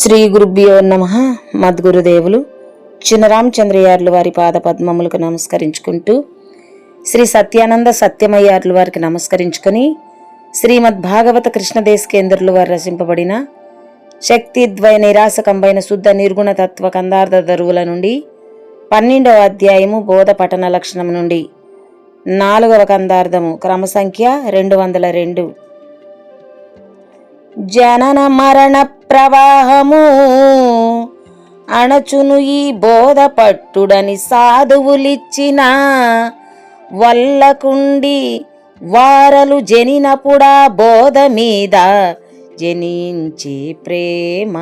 శ్రీ గురుభ్యో నమః. మద్గురుదేవులు చినరామచంద్రయార్లు వారి పాద పద్మములకు నమస్కరించుకుంటూ, శ్రీ సత్యానంద సత్యమయ్యార్లు వారికి నమస్కరించుకొని, శ్రీమద్భాగవత కృష్ణదేశకేంద్రులు వారు రచింపబడిన శక్తిద్వయ నిరాశకంబైన శుద్ధ నిర్గుణ తత్వ కందార్థ దరువుల నుండి 12వ అధ్యాయము బోధ పఠన లక్షణం నుండి 4వ కందార్థము క్రమసంఖ్య 202. జనన మరణ ప్రవాహము అణచును ఈ బోధ పట్టుడని సాధువులిచ్చిన వల్లకుండి వారలు జనినపుడా బోధ మీద జనించి ప్రేమ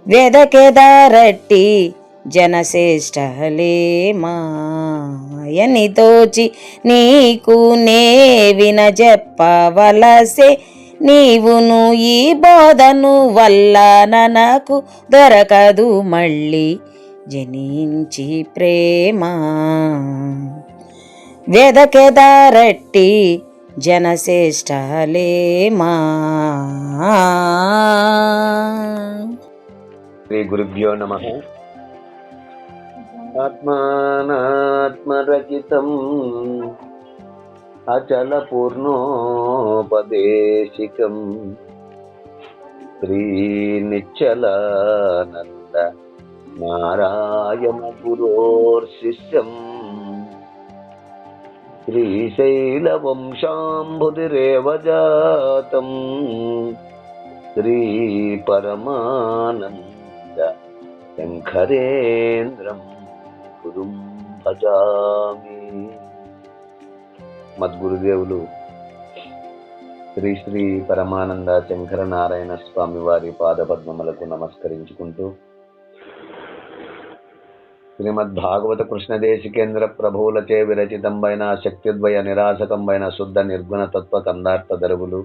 వెదకెదరట్టి జనశ్రేష్టలేమాయని తోచి నీకు నే వినజెప్పవలసే నీవును ఈ బోధను వల్ల నాకు దొరకదు మళ్ళీ జనించి ప్రేమ వెదకెదరట్టి జనశ్రేష్టలేమా. శ్రీ గురుభ్యో నమః. ఆత్మానాత్మరచితం అచల పూర్ణోపదేశికం శ్రీ నిశ్చలానంద నారాయణ గురోర్శిష్యం శ్రీశైల వంశాంబుధిరేవ జాతం శ్రీ పరమానంద శంకరేంద్రం గురుం భజామి. మద్గురుదేవులు శ్రీ శ్రీ పరమానంద శంకర నారాయణ స్వామి వారి పాదపద్మములకు నమస్కరించుకుంటూ, శ్రీమద్భాగవత కృష్ణదేశికేంద్ర ప్రభువులచే విరచితంబైన శక్తిద్వయ నిరాశకంబైన శుద్ధ నిర్గుణ తత్వ కందార్థ దరువులు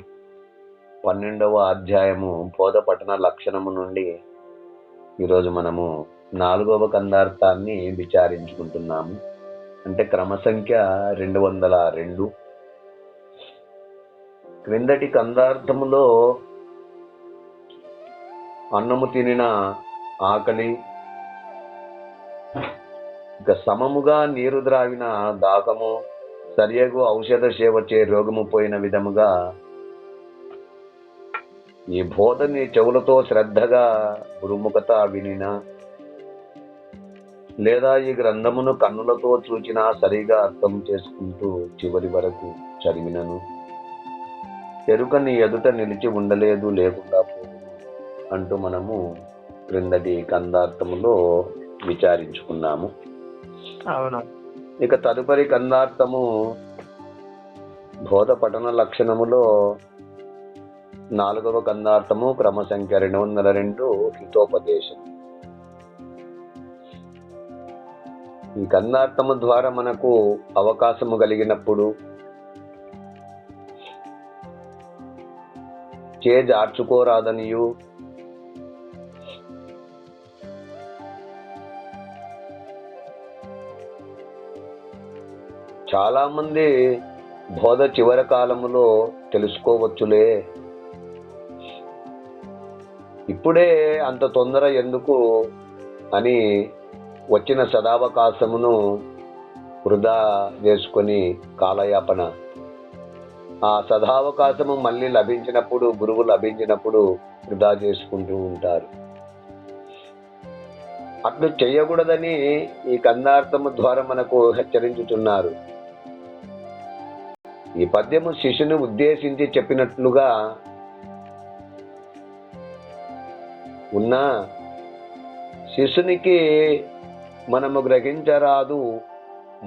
12వ అధ్యాయము బోధ పఠన లక్షణము నుండి ఈరోజు మనము 4వ కందార్థాన్ని విచారించుకుంటున్నాము. అంటే క్రమసంఖ్య 202. క్రిందటి కందార్థములో అన్నము తినిన ఆకలి, ఇక సమముగా నీరు ద్రావిన దాహము, సరియగు ఔషధ సేవచే రోగము పోయిన విధముగా ఈ బోధని చెవులతో శ్రద్ధగా గురుముఖత వినిన, లేదా ఈ గ్రంథమును కన్నులతో చూచినా సరిగా అర్థం చేసుకుంటూ చివరి వరకు చదివినను ఎరుక నీ ఎదుట నిలిచి ఉండలేదు, లేకుండా పోదు అంటూ మనము క్రిందటి కందార్థములో విచారించుకున్నాము. అవును. ఇక తదుపరి కందార్థము బోధ పఠన లక్షణములో 4వ కందార్థము క్రమసంఖ్య 202 హితోపదేశం. ఈ కందార్థము ద్వారా మనకు అవకాశము కలిగినప్పుడు చేజార్చుకోరాదనియు, చాలా మంది బోధ చివరి కాలములో తెలుసుకోవచ్చులే, ఇప్పుడే అంత తొందర ఎందుకు అని వచ్చిన సదావకాశమును వృధా చేసుకొని కాలయాపన, ఆ సదావకాశము మళ్ళీ లభించినప్పుడు, గురువు లభించినప్పుడు వృధా చేసుకుంటూ ఉంటారు. అట్లు చేయకూడదని ఈ కందార్థము ద్వారా మనకు హెచ్చరించుతున్నారు. ఈ పద్యము శిష్యుని ఉద్దేశించి చెప్పినట్లుగా ఉన్న శిష్యునికి మనము గ్రహించరాదు,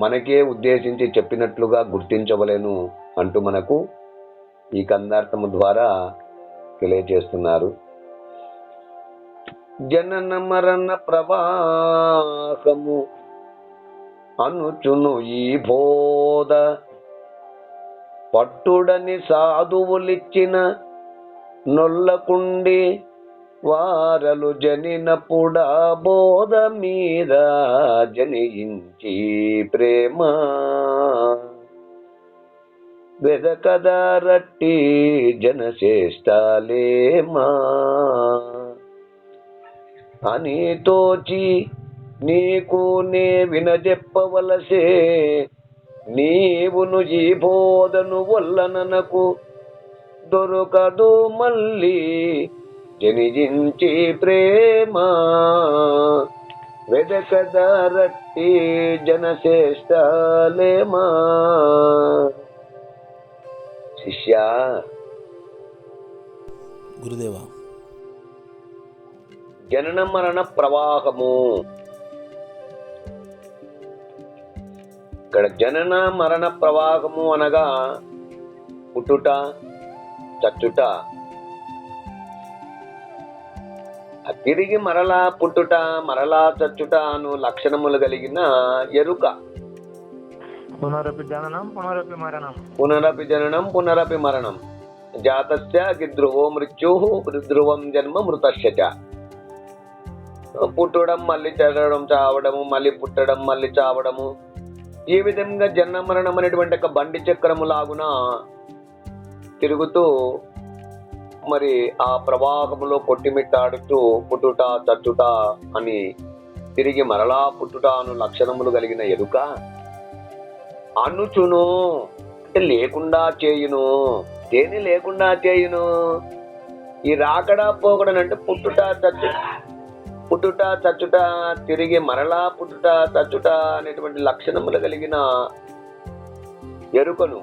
మనకే ఉద్దేశించి చెప్పినట్లుగా గుర్తించవలేను అంటూ మనకు ఈ కందార్థము ద్వారా తెలియజేస్తున్నారు. జనన మరణ ప్రవాహము అనుచును ఈ బోధ పట్టుడని సాధువులిచ్చిన నొల్లకుండి వారలు జనినపుడా బోధ మీద జనించి ప్రేమ వెదకదారట్టి జనశ్రేష్టాలేమా అని తోచి నీకు నే వినజెప్పవలసే, నీవును ఈ బోధను వల్లననకు దొరకదు మళ్ళీ జనిజించి ప్రేమ. వెదకదారట్టి జనశ్రేష్టాలేమా. శిష్య, గురుదేవా, జనన మరణ ప్రవాహము. ఇక్కడ జనన మరణ ప్రవాహము అనగా పుట్టుట చచ్చుట, తిరిగి మరలా పుట్టుట మరలా చచ్చుట అను లక్షణములు కలిగిన ఎరుక. పునరపి జననం పునరపి మరణం. పునరపి జననం పునరపి మరణం. జాతస్య ధ్రువో మృత్యు ధ్రువం జన్మ మృతస్య చ. పుట్టడం మళ్ళీ చదవడం చావడము, మళ్ళీ పుట్టడం మళ్ళీ చావడము, ఈ విధంగా జన్మ మరణం అనేటువంటి ఒక బండి చక్రము లాగున తిరుగుతూ మరి ఆ ప్రవాహములో కొట్టిమిట్టాడుతూ పుట్టుట చచ్చుట అని తిరిగి మరలా పుట్టుట అను లక్షణములు కలిగిన ఎరుక అనుచును అంటే లేకుండా చేయును. దేని లేకుండా చేయును? ఈ రాకడా పోకడనంటే పుట్టుట చచ్చుట తిరిగి మరలా పుట్టుట చచ్చుట అనేటువంటి లక్షణములు కలిగిన ఎరుకను,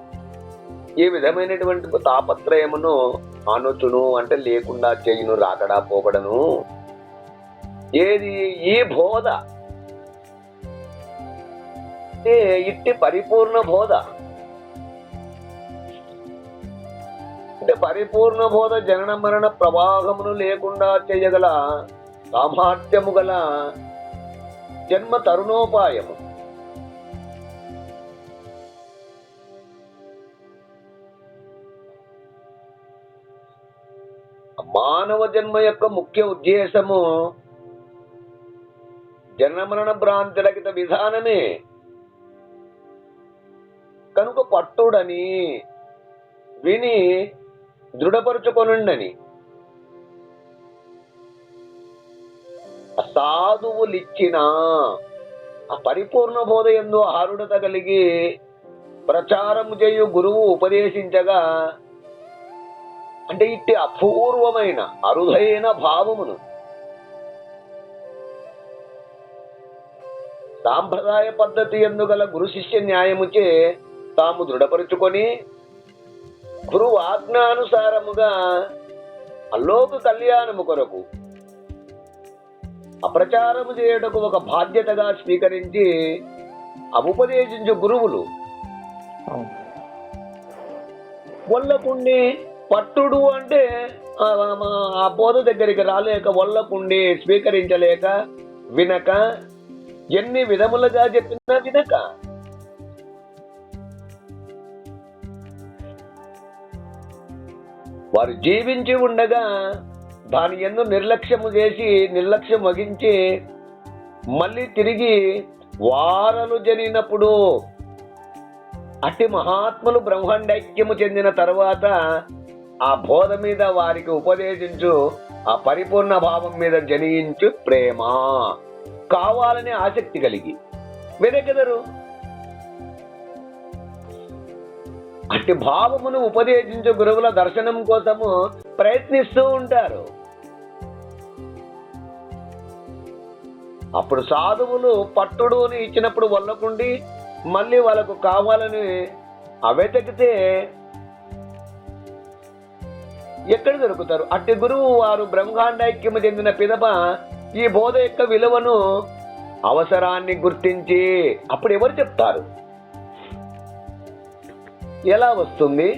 ఈ విధమైనటువంటి తాపత్రయమును అనుచును అంటే లేకుండా చేయును, రాకడా పోకడను. ఏది? ఈ బోధ, ఇట్టి పరిపూర్ణ బోధ. అంటే పరిపూర్ణ బోధ జనన మరణ ప్రవాహమును లేకుండా చేయగల సామర్థ్యము గల జన్మ తరుణోపాయము. మానవ జన్మ యొక్క ముఖ్య ఉద్దేశము జనన మరణ భ్రాంతిరహిత విధానమే. కనుక పట్టుడని విని దృఢపరుచుకొనుండని సాధువులిచ్చిన ఆ పరిపూర్ణ బోధ యందు ఆరుడత కలిగి ప్రచారము చేయు గురువు ఉపదేశించగా, అంటే ఇట్టి అపూర్వమైన అరుదైన భావమును సాంప్రదాయ పద్ధతి యందు గల గురు శిష్య న్యాయముచే తాము దృఢపరుచుకొని గురువు ఆజ్ఞానుసారముగా అల్లోక కళ్యాణము కొరకు అప్రచారము చేయుటకు ఒక బాధ్యతగా స్వీకరించి ఉపదేశించు గురువులు వల్లకుండి పట్టుడు అంటే ఆ బోధ దగ్గరికి రాలేక, వల్లకుండి స్వీకరించలేక, వినక, ఎన్ని విధములుగా చెప్పినా వినక, వారు జీవించి ఉండగా దాని యందు నిర్లక్ష్యము చేసి నిర్లక్ష్యం వహించి మళ్ళీ తిరిగి వారలు జరిగినప్పుడు అట్టి మహాత్ములు బ్రహ్మాండైక్యము చెందిన తర్వాత ఆ బోధ మీద వారికి ఉపదేశించు ఆ పరిపూర్ణ భావం మీద జనించు ప్రేమ కావాలనే ఆసక్తి కలిగి వెనకెదరు అట్టి భావమును ఉపదేశించు గురువుల దర్శనం కోసము ప్రయత్నిస్తూ ఉంటారు. అప్పుడు సాధువులు పట్టుడుని ఇచ్చినప్పుడు వల్లకుండి మళ్ళీ వాళ్ళకు కావాలని వెతికితే ఎక్కడ దొరుకుతారు? అట్టి గురువు వారు బ్రహ్మాండైక్యము చెందిన పిదప ఈ బోధ యొక్క విలువను అవసరాన్ని గుర్తించి అప్పుడు ఎవరు చెప్తారు? ఎలా వస్తుంది?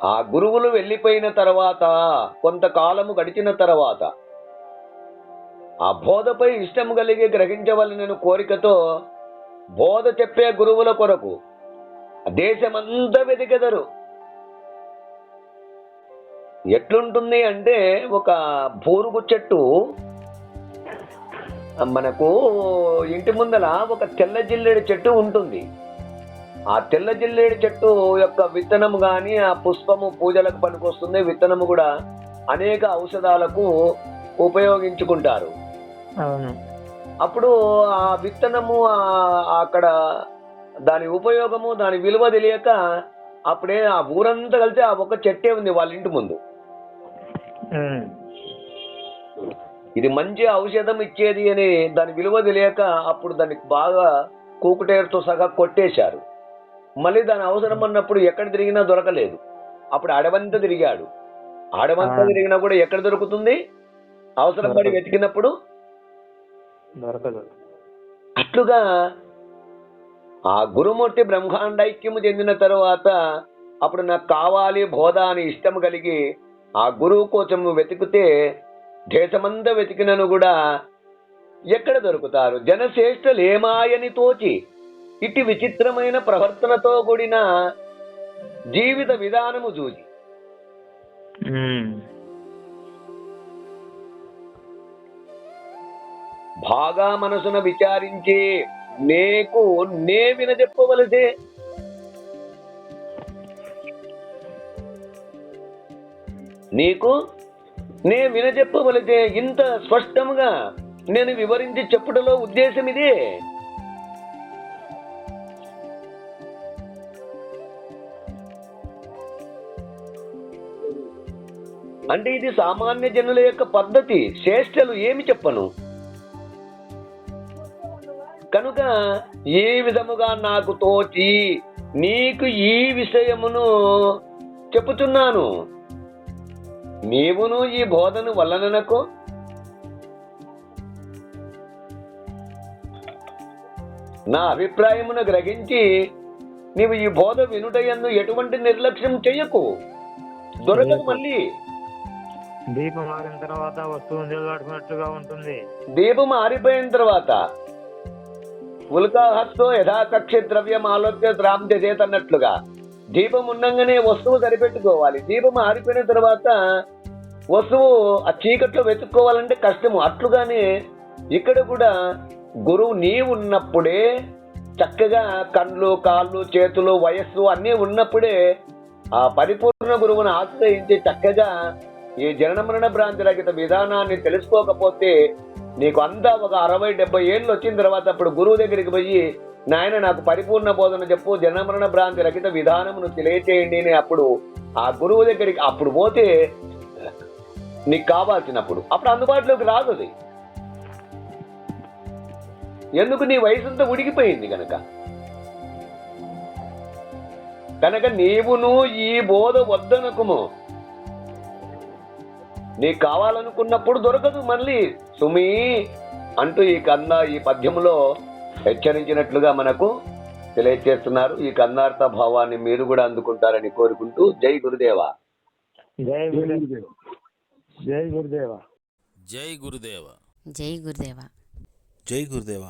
ఆ గురువులు వెళ్ళిపోయిన తర్వాత కొంతకాలము గడిచిన తర్వాత ఆ బోధపై ఇష్టం కలిగి గ్రహించవలనని కోరికతో బోధ చెప్పే గురువుల కొరకు దేశమంతా వెతికెదరు. ఎట్లుంటుంది అంటే ఒక బూరుగు చెట్టు మనకు ఇంటి ముందల ఒక తెల్ల జిల్లేడు చెట్టు ఉంటుంది. ఆ తెల్ల జిల్లేడు చెట్టు యొక్క విత్తనము కానీ ఆ పుష్పము పూజలకు పనికొస్తుంది. విత్తనము కూడా అనేక ఔషధాలకు ఉపయోగించుకుంటారు. అవును. అప్పుడు ఆ విత్తనము అక్కడ దాని ఉపయోగము దాని విలువ తెలియక అప్పుడే ఆ ఊరంతా కలిసి ఆ ఒక చెట్టే ఉంది వాళ్ళ ఇంటి ముందు. ఇది మంచి ఔషధం ఇచ్చేది అని దాని విలువ తెలియక అప్పుడు దానికి బాగా కూకుటేరుతో సహా కొట్టేశారు. మళ్ళీ దాని అవసరం అన్నప్పుడు ఎక్కడ తిరిగినా దొరకలేదు. అప్పుడు అడవంతా తిరిగాడు. అడవంతా తిరిగినా కూడా ఎక్కడ దొరుకుతుంది? అవసరం పడి వెతికినప్పుడు దొరకదు. అట్లుగా ఆ గురుమూర్తి బ్రహ్మాండైక్యము చెందిన తరువాత అప్పుడు నాకు కావాలి బోధ అని ఇష్టం కలిగి ఆ గురువు కోసం వెతికితే దేశమంతా వెతికినను కూడా ఎక్కడ దొరుకుతారు? జనశ్రేష్ఠులు ఏమాయని తోచి ఇట్టి విచిత్రమైన ప్రవర్తనతో కూడిన జీవిత విధానము చూసి బాగా మనసున విచారించి నీకు నే వినజెప్పవలసే. నీకు నే వినజెప్పవలసే. ఇంత స్పష్టంగా నేను వివరించి చెప్పుటలో ఉద్దేశం ఇదే. అంటే ఇది సామాన్య జనుల యొక్క పద్ధతి. శ్రేష్ఠులు ఏమి చెప్పను కనుక ఏ విధముగా నాకు తోచి నీకు ఈ విషయమును చెప్పుచున్నాను. నీవును ఈ బోధను వలననకు నా అభిప్రాయమును గ్రహించి నీవు ఈ బోధ వినుటయందు ఎటువంటి నిర్లక్ష్యం చెయ్యకు. దొరకదు. మళ్ళీ దీపం ఆరిన తర్వాత వస్తువు నిలబడుకున్నట్టుగా ఉంటుంది. దీపం ఆరిపోయిన తర్వాత ఉల్కాహస్తో యథాకక్షి ద్రవ్యం ఆలోచ్య శ్రాంతి చేతన్నట్లుగా దీపం ఉండంగానే వస్తువు సరిపెట్టుకోవాలి. దీపం ఆరిపోయిన తర్వాత వస్తువు ఆ చీకట్లో వెతుక్కోవాలంటే కష్టము. అట్లుగానే ఇక్కడ కూడా గురువు నీ ఉన్నప్పుడే చక్కగా కళ్ళు కాళ్ళు చేతులు వయస్సు అన్నీ ఉన్నప్పుడే ఆ పరిపూర్ణ గురువును ఆశ్రయించి చక్కగా ఈ జనన మరణ భ్రాంతి రహిత విధానాన్ని తెలుసుకోకపోతే నీకు అంతా ఒక 60-70 ఏళ్ళు వచ్చిన తర్వాత అప్పుడు గురువు దగ్గరికి పోయి నాయన నాకు పరిపూర్ణ బోధన చెప్పు, జనన మరణ భ్రాంతి రహిత విధానమును తెలియచేయండి అని అప్పుడు ఆ గురువు దగ్గరికి అప్పుడు పోతే నీకు కావాల్సినప్పుడు అప్పుడు అందుబాటులోకి రాదు అది. ఎందుకు? నీ వయసంతా ఉడికిపోయింది కనుక నీవును ఈ బోధ వద్దనకుము. నీకు కావాలనుకున్నప్పుడు దొరకదు మళ్ళీ సుమీ అంటూ ఈ పద్యములో హెచ్చరించినట్లుగా మనకు తెలియజేస్తున్నారు. ఈ కన్నార్థ భావాన్ని మీరు కూడా అందుకుంటారని కోరుకుంటూ జై గురుదేవ. జై గురుదేవ. జై గురుదేవ. జై గురుదేవ. జై గురుదేవ. జై గురుదేవ.